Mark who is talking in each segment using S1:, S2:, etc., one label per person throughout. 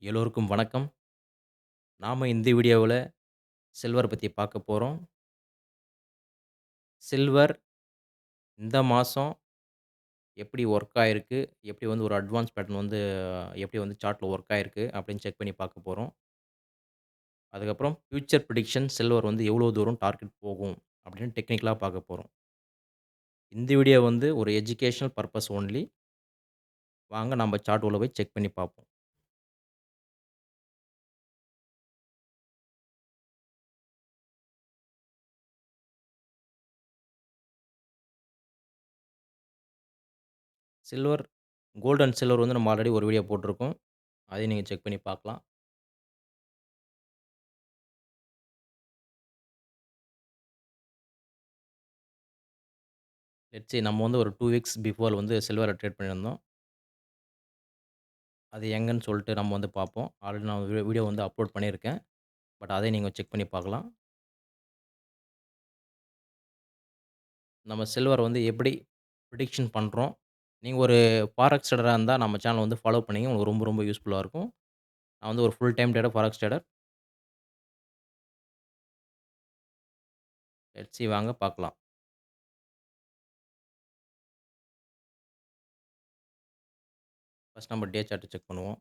S1: எல்லோருக்கும் வணக்கம். நாம இந்த வீடியோவுல சில்வர் பத்தி பார்க்க போறோம். சில்வர் இந்த மாசம் எப்படி ஒர்க் ஆயிருக்கு? எப்படி வந்து ஒரு அட்வான்ஸ் பேட்டர்ன் வந்து எப்படி வந்து சார்ட்ல ஒர்க் ஆயிருக்கு? அப்படின்னு செக் பண்ணி பார்க்க போறோம். அதுக்கப்புறம் ஃபியூச்சர் பிரெடிக்ஷன் சில்வர் வந்து எவ்வளோ தூரம் டார்கெட் போகும்? அப்படின்னு டெக்னிக்கலா பார்க்க போறோம். இந்த வீடியோ வந்து ஒரு எஜுகேஷனல் பர்ப்பஸ் ஒன்லி. வாங்க நம்ம சார்ட் உள்ள போய் செக் பண்ணி பார்ப்போம். சில்வர் கோல்ட் அண்ட் சில்வர் வந்து நம்ம ஆல்ரெடி ஒரு வீடியோ போட்டிருக்கோம். அதையும் நீங்க செக் பண்ணி பார்க்கலாம். லெட்ஸ் சே நம்ம வந்து ஒரு 2 வீக்ஸ் பிஃபோர் வந்து சில்வர ட்ரேட் பண்ணியிருந்தோம். அது எங்கன்னு சொல்லிட்டு நம்ம வந்து பார்ப்போம். ஆல்ரெடி நான் வீடியோ வந்து அப்லோட் பண்ணியிருக்கேன். பட் அதையும் நீங்க செக் பண்ணி பார்க்கலாம். நம்ம சில்வர் வந்து எப்படி பிரிடிக்ஷன் பண்றோம். நீங்க ஒரு ஃபாரெக்ஸ் ட்ரேடரா இருந்தா நம்ம சேனல வந்து ஃபாலோ பண்ணீங்க. உங்களுக்கு ரொம்ப ரொம்ப யூஸ்ஃபுல்லா இருக்கும். நான் வந்து ஒரு full time trader, forex trader. Let's see வாங்க பார்க்கலாம். ஃபர்ஸ்ட் நம்ம டே சார்ட் செக் பண்ணுவோம்.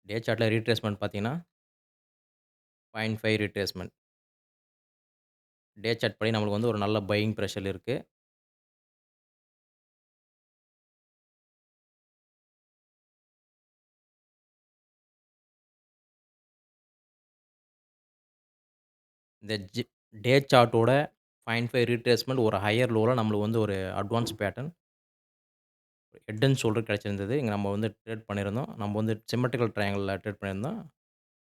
S1: டே சார்ட்ல ரீட்ரேஸ்மென்ட் பார்த்தீங்கன்னா, 0.5 ரீட்ரேஸ்மென்ட். டே சார்ட் படி நம்மளுக்கு வந்து ஒரு நல்ல பையிங் பிரஷர் இருக்கு. இந்த டே சார்ட்டோட 0.5 ரீட்ரேஸ்மென்ட் ஒரு ஹையர் லோல நம்மளுக்கு வந்து ஒரு advance pattern head and shoulder கிடைச்சிருந்தது. இங்க நம்ம வந்து ட்ரேட் பண்ணியிருந்தோம். நம்ம வந்து சிம்மெட்ரிக்கல் ட்ரையாங்கிள்ல ட்ரேட் பண்ணியிருந்தோம்.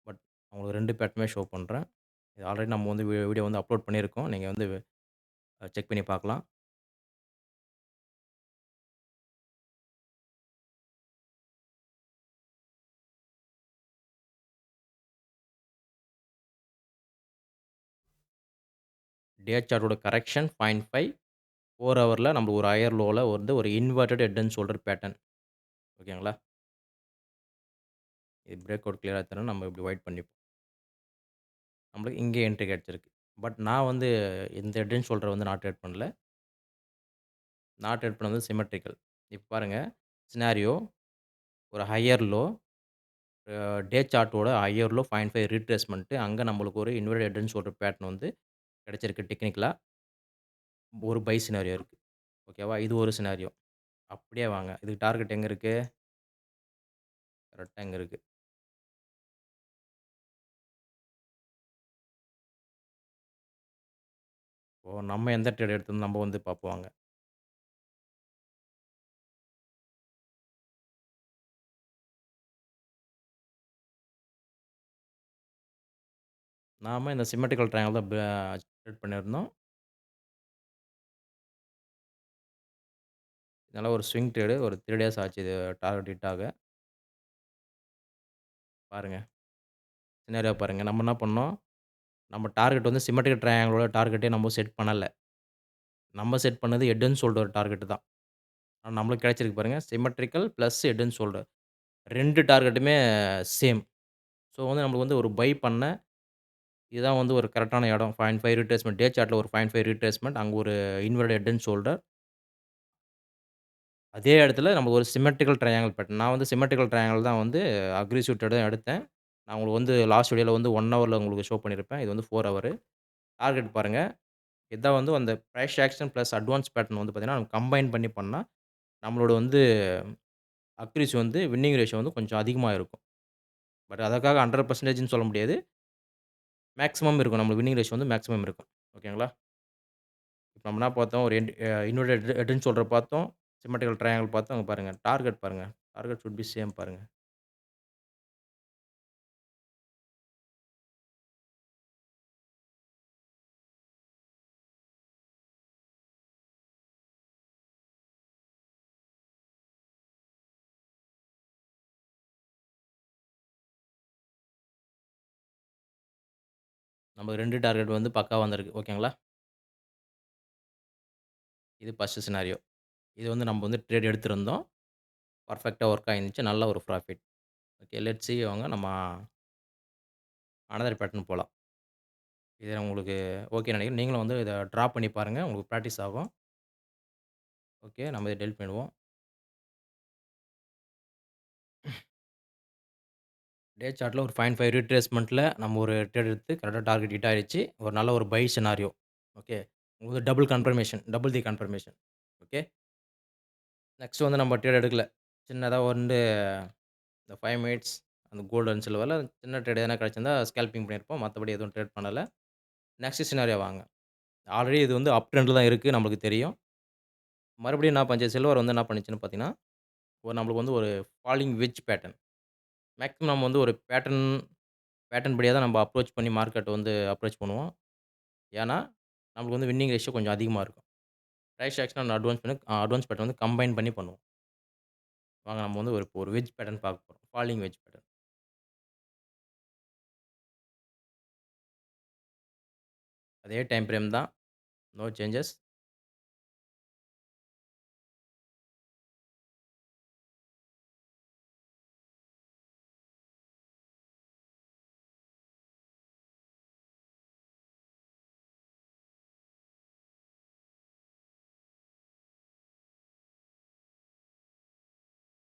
S1: பட் உங்களுக்கு 2 பேட்டர்னுமே ஷோ பண்றேன். இது ஆல்ரெடி நம்ம வந்து வீடியோ வந்து அப்லோட் பண்ணியிருக்கோம். நீங்க வந்து செக் பண்ணி பார்க்கலாம். டே சார்ட்டோட கரெக்ஷன் 0.5 4 ஹவர்ல நம்ம ஒரு ஹையர் லோல வந்து ஒரு inverted head and shoulder pattern. ஓகேங்களா? இது பிரேக் அவுட் கிளியரா தெரியும். நம்ம இப்படி ஒயிட் பண்ணிப்போம். நம்மளுக்கு இங்கே என்ட்ரி கிடைச்சிருக்கு. பட் நான் வந்து இந்த ஹெட் அண்ட் ஷோல்டர வந்து நான் ட்ரேட் பண்ணல. நான் ட்ரேட் பண்ணது சிம்மெட்ரிக்கல். இப்ப பாருங்க. சினாரியோ ஒரு ஹையர் லோ டே சார்ட்டோட ஹையர் லோ 0.5 ரீட்ரேஸ்மென்ட் அங்க நம்மளுக்கு ஒரு inverted head and shoulder pattern வந்து கிடைச்சிருக்கு டெக்னிக்கலா. ஒரு பை சினாரியோ இருக்கு. ஓகேவா? இது ஒரு சினாரியோ. அப்படியே வாங்க. இதுக்கு டார்கெட் எங்க இருக்கு? கரெக்ட்டா இங்க இருக்கு. இப்போ நம்ம எந்த ட்ரேட் எடுத்தோம்னு நம்ம வந்து பார்ப்போம் வாங்க. நாம இந்த சிம்மெட்ரிக்கல் ட்ரையாங்கிள் தான் ட்ரேட் பண்ணியிருந்தோம். நல்ல ஒரு ஸ்விங் ட்ரேடு. ஒரு 3 டேஸ் ஆச்சு இது டார்கெட் ஹிட் ஆக. பாருங்க. சினாரியோ பாருங்க. நம்ம என்ன பண்ணோம்? நம்ம டார்கெட் வந்து சிம்மெட்ரிக்கல் ட்ரையாங்கிளோட டார்கெட்டே நம்ம செட் பண்ணல. நம்ம செட் பண்ணது ஹெட் அண்ட் ஷோல்டர் டார்கெட் தான். ஆனா நம்மளுக்கு கிடைச்சிருக்கு பாருங்க. Symmetrical plus head and shoulder. 2 டார்கெட்டுமே சேம். ஸோ வந்து நம்மளுக்கு வந்து ஒரு பை பண்ண இதுதான் வந்து ஒரு கரெக்ட்டான இடம். 0.5 ரீட்ரேஸ்மென்ட் டே சார்ட்ல ஒரு 0.5 ரீட்ரேஸ்மென்ட். அங்க ஒரு இன்வெர்ட்டட் ஹெட் அண்ட் ஷோல்டர். அதே இடத்துல நம்ம ஒரு சிம்மெட்ரிக்கல் ட்ரையாங்கிள் பேட்டர்ன். நான் வந்து சிம்மெட்ரிக்கல் ட்ரையாங்கிள் தான் வந்து அக்ரிசிவ் ட்ரேட் தான் எடுத்தேன். நான் உங்களுக்கு வந்து லாஸ்ட் வீடியோல வந்து 1 ஹவர்ல உங்களுக்கு ஷோ பண்ணியிருப்பேன். இது வந்து 4 ஹவர். டார்கெட் பாருங்க. இதான் வந்து அந்த price action plus advance pattern வந்து பார்த்தீங்கன்னா, நம்ம கம்பைன் பண்ணி பண்ணா, நம்மளோட வந்து அக்யூரசி வந்து வின்னிங் ரேஷியோ வந்து கொஞ்சம் அதிகமா இருக்கும். பட் அதற்காக 100% சொல்ல முடியாது. மேக்ஸிமம் இருக்கும். நம்ம வின்னிங் ரேஷியோ வந்து மேக்ஸிமம் இருக்கும். ஓகேங்களா? இப்ப நம்ம என்ன பார்த்தோம், ஒரு இன்வெர்ட்டட் ஹெட் அண்ட் ஷோல்டர் பார்த்தோம். சிம்மெட்ரிக்கல் ட்ரையாங்கிள் பார்த்தோம். அங்க பாருங்க. டார்கெட் பாருங்க. டார்கெட் ஷுட் பி சேம் பாருங்க. நம்ம 2 டார்கெட் வந்து பக்காவா வந்திருக்கு. ஓகேங்களா? இது ஃபர்ஸ்ட் சினாரியோ. இது வந்து நம்ம வந்து ட்ரேட் எடுத்திருந்தோம். பெர்ஃபெக்ட்டா ஒர்க் ஆயிருந்துச்சு. நல்ல ஒரு ப்ராஃபிட். ஓகே. லெட்ஸ் சி வாங்க நம்ம அனதர் பேட்டர்ன் போலாம். இது உங்களுக்கு ஓகே நெனைக்கிறேன். நீங்களும் வந்து இத ட்ரா பண்ணி பாருங்க. உங்களுக்கு பிராக்டிஸ் ஆகும். ஓகே. நம்ம இத டெலிட் பண்ணிடுவோம். டே சார்ட்ல ஒரு 0.5 ரீட்ரேஸ்மென்ட்ல நம்ம ஒரு ட்ரேட் எடுத்து கரெக்ட்டா டார்கெட் ஹிட் ஆயிருச்சு. ஒரு நல்ல ஒரு பை சினாரியோ. ஓகே. உங்களுக்கு double confirmation. Double the confirmation. Okay. Next வந்து நம்ம ட்ரேட் எடுக்கல. சின்னதா வந்து இந்த 5 மினிட்ஸ் அந்த கோல்டு அண்ட் சில்வர்ல சின்ன ட்ரேட் எதனா கிடைச்சிருந்தா ஸ்கேல்பிங் பண்ணியிருப்போம். மத்தபடி எதுவும் ட்ரேட் பண்ணல. நெக்ஸ்ட் சினாரியோ வாங்க. ஆல்ரெடி இது வந்து அப் ட்ரெண்ட்ல தான் இருக்கு. நம்மளுக்கு தெரியும். மறுபடியும் என்ன பண்ணுச்சு சில்வர் வந்து என்ன பண்ணுச்சுன்னு பார்த்தீங்கன்னா, ஒரு நம்மளுக்கு வந்து ஒரு ஃபாலிங் வெட்ஜ் பேட்டர்ன். மேக்ஸிமம் நம்ம வந்து ஒரு பேட்டர்ன் படியா தான் நம்ம அப்ரோச் பண்ணி மார்க்கெட் வந்து அப்ரோச் பண்ணுவோம். ஏன்னா, நம்மளுக்கு வந்து வின்னிங் ரேஷியோ கொஞ்சம் அதிகமா இருக்கும். Price action and advance pattern வந்து கம்பைன் பண்ணி பண்ணுவோம். வாங்க நம்ம வந்து ஒரு வெட்ஜ் பேட்டர்ன் பார்க்க போறோம். Falling wedge pattern. அதே டைம் ஃப்ரேம் தான். No changes.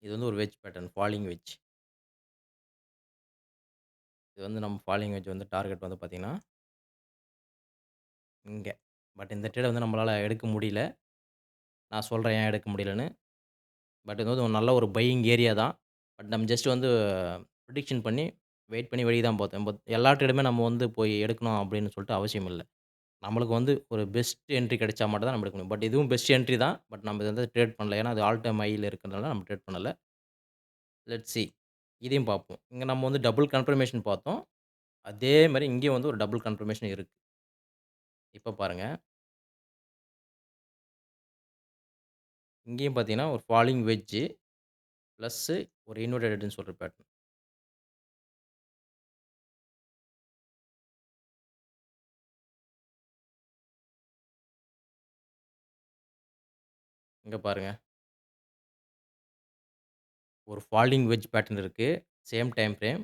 S1: இது வந்து ஒரு வெட்ஜ் பேட்டர்ன். Falling wedge. இது வந்து நம்ம ஃபாலிங் வெட்ஜ் வந்து டார்கெட் வந்து பார்த்தீங்கன்னா, இங்க. பட் இந்த ட்ரேட வந்து நம்மளால எடுக்க முடியல. நான் சொல்றேன் ஏன் எடுக்க முடியலன்னு. பட் இது வந்து ஒரு நல்ல ஒரு பையிங் ஏரியா தான். பட் நம்ம ஜஸ்ட் வந்து பிரிடிக்ஷன் பண்ணி, வெயிட் பண்ணி வெளிய தான் பார்த்தோம். பட் எல்லா ட்ரேடுமே நம்ம வந்து போய் எடுக்கணும் அப்படின்னு சொல்லிட்டு அவசியம் இல்ல. நம்மளுக்கு வந்து ஒரு பெஸ்ட் என்ட்ரி கிடைச்சா மட்டும் தான் நம்ம எடுக்க முடியும். பட் இதுவும் பெஸ்ட் என்ட்ரி தான். பட் நம்ம இத வந்து ட்ரேட் பண்ணல. ஏன்னா, அது ஆல் டைம் ஹைல இருக்கிறதுனால நம்ம ட்ரேட் பண்ணல. Let's see. இதையும் பார்ப்போம். இங்க நம்ம வந்து டபுள் கன்ஃபர்மேஷன் பார்த்தோம். அதே மாரி இங்கேயும் வந்து ஒரு டபுள் கன்ஃபர்மேஷன் இருக்கு. இப்ப பாருங்க. இங்கேயும் பார்த்தீங்கன்னா, ஒரு ஃபாலிங் வெட்ஜ் பிளஸ் ஒரு இன்வெர்டட் ஹெட்ன்னு சொல்ற பேட்டர்ன். இங்க பாருங்க. ஒரு ஃபாலிங் வெட்ஜ் பேட்டர்ன் இருக்கு. Same time frame.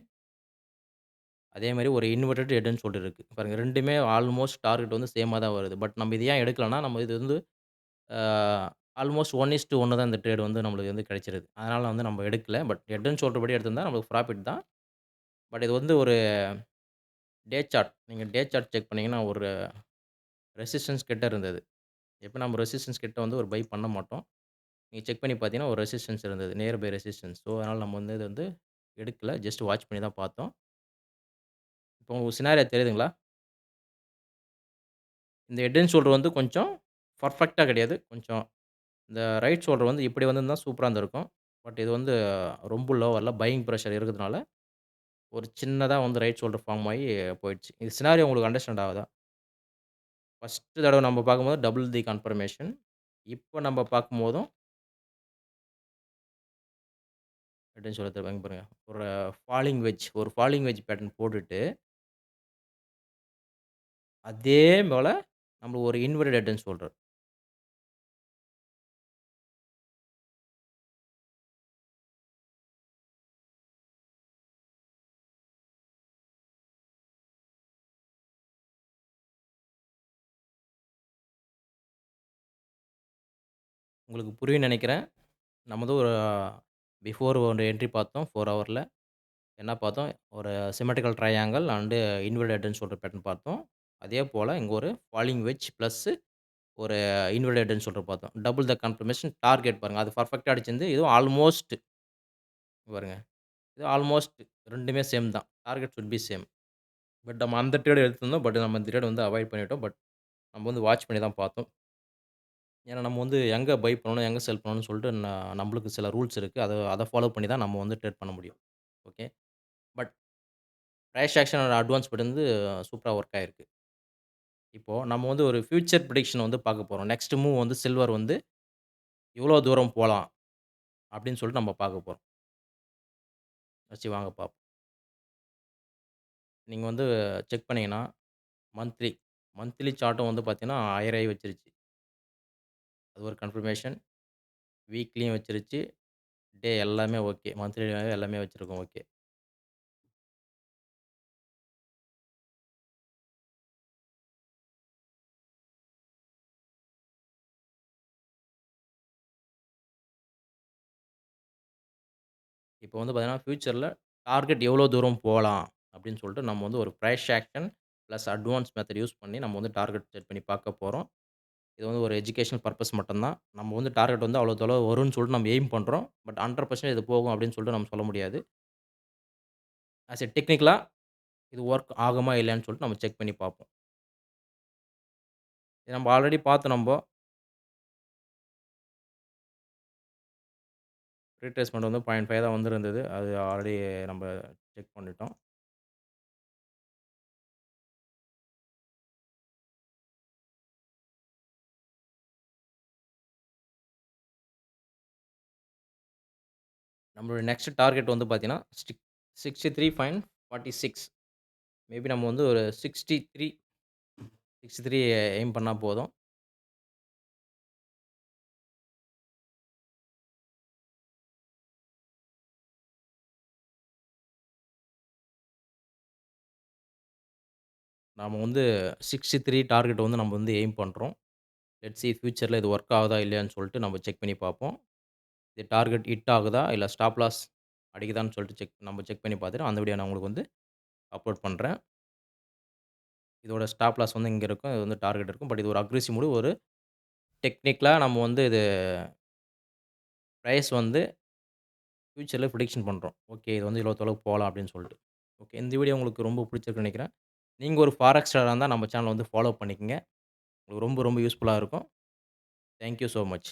S1: அதே மாரி ஒரு இன்வெர்டட் ஹெட்ன்னு சொல்லிட்டு இருக்கு. பாருங்க 2மே ஆல்மோஸ்ட் டார்கெட் வந்து சேமா தான் வருது. பட் நம்ம இது ஏன் எடுக்கலன்னா, நம்ம இது வந்து ஆ ஆல்மோஸ்ட் 1:1 தான் இந்த ட்ரேட் வந்து நம்மளுக்கு வந்து கிடைச்சிருது. அதனால வந்து நம்ம எடுக்கல. பட் ஹெட் அண்ட் ஷோல்டர் படி எடுத்திருந்தா நம்மளுக்கு ப்ராஃபிட் தான். பட் இது வந்து ஒரு டே சார்ட். நீங்க டே சார்ட் செக் பண்ணீங்கன்னா, ஒரு ரெசிஸ்டன்ஸ் கிட்ட இருந்தது. எப்ப நம்ம ரெசிஸ்டன்ஸ் கிட்ட வந்து ஒரு பை பண்ண மாட்டோம். நீங்க செக் பண்ணி பார்த்தீங்கன்னா, ஒரு ரெசிஸ்டன்ஸ் இருந்தது. Near by resistance. ஸோ, அதனால நம்ம வந்து இத வந்து எடுக்கல. ஜஸ்ட் வாட்ச் பண்ணி தான் பார்த்தோம். இப்போ உங்களுக்கு சினாரியோ தெரியுதுங்களா? இந்த ஹெட் அண்ட் ஷோல்டர் வந்து கொஞ்சம் பெர்ஃபெக்ட்டா கிடையாது. கொஞ்சம் இந்த ரைட் ஷோல்டர் வந்து இப்படி வந்திருந்தா சூப்பரா இருந்திருக்கும். பட் இது வந்து ரொம்ப லோவர்ல பையிங் பிரஷர் இருக்கிறதுனால, ஒரு சின்னதா வந்து ரைட் ஷோல்டர் ஃபார்ம் ஆயி போயிடுச்சு. இது சினாரியோ உங்களுக்கு அண்டர்ஸ்டாண்ட் ஆகுதா? ஃபர்ஸ்ட்டு தடவ நம்ம பார்க்கும்போது டபுள் தி கன்ஃபர்மேஷன். இப்ப நம்ம பார்க்கும்போதும் ஹெட் அண்ட் ஷோல்டர் இங்க பாருங்க. ஒரு ஃபாலிங் வெட்ஜ் பேட்டர்ன் போட்டுட்டு, அதே போல நம்ம ஒரு இன்வெர்டட் ஹெட் அண்ட் ஷோல்டர். உங்களுக்கு புரியும்னு நெனைக்கிறேன். நம்ம வந்து ஒரு பிஃபோர் ஒரு என்ட்ரி பார்த்தோம் 4 ஹவர்ல. என்ன பார்த்தோம்? ஒரு symmetrical triangle and inverted head and shoulder pattern பார்த்தோம். அதே போல இங்க ஒரு ஃபாலிங் வெட்ஜ் பிளஸ் ஒரு இன்வெர்டட் ஹெட் அண்ட் ஷோல்டர் பார்த்தோம். டபுள் த கன்ஃபர்மேஷன் டார்கெட் பாருங்க. அது பெர்ஃபெக்ட்டா அடிச்சிருந்து. இதுவும் ஆல்மோஸ்ட் பாருங்க. இது ஆல்மோஸ்ட் 2மே சேம் தான். Target should be same. But நம்ம அந்த ட்ரேட் எடுத்திருந்தோம். பட் நம்ம இந்த ட்ரேட் வந்து அவாய்ட் பண்ணிட்டோம். பட் நம்ம வந்து வாட்ச் பண்ணி தான் பார்த்தோம். ஏன்னா நம்ம வந்து எங்க பை பண்ணணும், எங்க செல் பண்ணணும்னு சொல்லிட்டு நம்மளுக்கு சில ரூல்ஸ் இருக்கு. அத அத ஃபாலோ பண்ணி தான் நம்ம வந்து ட்ரேட் பண்ண முடியும். Okay. But price action and advance பெட் வந்து சூப்பரா ஒர்க் ஆயிருக்கு. இப்போ நம்ம வந்து ஒரு ஃபியூச்சர் பிரெடிக்ஷன் வந்து பார்க்க போறோம். நெக்ஸ்ட் மூவ் வந்து சில்வர் வந்து எவ்வளோ தூரம் போலாம் அப்படின்னு சொல்லிட்டு நம்ம பார்க்க போறோம். வச்சு வாங்க பார்ப்போம். நீங்க வந்து செக் பண்ணீங்கன்னா, மந்த்லி மந்த்லி சார்ட்டும் வந்து பார்த்தீங்கன்னா, ஹையர் ஆயி வச்சிருச்சு. அது ஒரு கன்ஃபர்மேஷன். வீக்லியும் வச்சுருச்சு. டே எல்லாமே ஓகே. மந்த்லியாவே எல்லாமே வச்சிருக்கோம் ஓகே. இப்போ வந்து பார்த்தீங்கன்னா, ஃபியூச்சர்ல டார்கெட் எவ்வளோ தூரம் போலாம் அப்படின்னு சொல்லிட்டு நம்ம வந்து ஒரு price action plus advance method use பண்ணி நம்ம வந்து டார்கெட் செட் பண்ணி பார்க்க போறோம். இது வந்து ஒரு எஜுகேஷனல் பர்ப்பஸ் மட்டும் தான். நம்ம வந்து டார்கெட் வந்து அவ்வளோ தொலைவு வரும்னு சொல்லிட்டு நம்ம எய்ம் பண்றோம். பட் 100% இது போகும் அப்படின்னு சொல்லிட்டு நம்ம சொல்ல முடியாது. ஆஸ் எ டெக்னிக்கலா இது வொர்க் ஆகுமா இல்லையான்னு சொல்லிட்டு நம்ம செக் பண்ணி பார்ப்போம். இது நம்ம ஆல்ரெடி பார்த்தோம் நம்ப. ரீட்ரேஸ்மென்ட் வந்து 0.5 தான் வந்திருந்தது. அது ஆல்ரெடி நம்ப செக் பண்ணிட்டோம். நம்மளுடைய நெக்ஸ்ட் டார்கெட் வந்து பார்த்தீங்கன்னா, 63.46 மேபி நம்ம வந்து ஒரு 63 எய்ம் பண்ணா போதும். நாம வந்து 63 டார்கெட் வந்து நம்ம வந்து எய்ம் பண்றோம். லெட்ஸ் சி ஃபியூச்சர்ல இது வொர்க் ஆகுதா இல்லையான்னு சொல்லிட்டு நம்ம செக் பண்ணி பார்ப்போம். இது டார்கெட் ஹிட் ஆகுதா? இல்ல ஸ்டாப் லாஸ் அடிக்குதான்னு சொல்லிட்டு நம்ம செக் பண்ணி பார்த்துட்டு, அந்த வீடியோ நான் உங்களுக்கு வந்து அப்லோட் பண்றேன். இதோட ஸ்டாப் லாஸ் வந்து இங்க இருக்கும். இது வந்து டார்கெட் இருக்கும். பட் இது ஒரு அக்ரெசிவ் மூவ். ஒரு டெக்னிக்கலா நம்ம வந்து இது பிரைஸ் வந்து ஃபியூச்சர்ல பிரெடிக்ஷன் பண்றோம். ஓகே. இது வந்து இவ்வளோ தொலைவு போலாம் அப்படின்னு சொல்லிட்டு. ஓகே. இந்த வீடியோ உங்களுக்கு ரொம்ப புடிச்சிருக்கும்னு நெனைக்கிறேன். நீங்க ஒரு ஃபாரெக்ஸ் ட்ரேடரா இருந்தா நம்ம சேனல வந்து ஃபாலோ பண்ணிக்கங்க. உங்களுக்கு ரொம்ப ரொம்ப யூஸ்ஃபுல்லா இருக்கும். Thank you so much.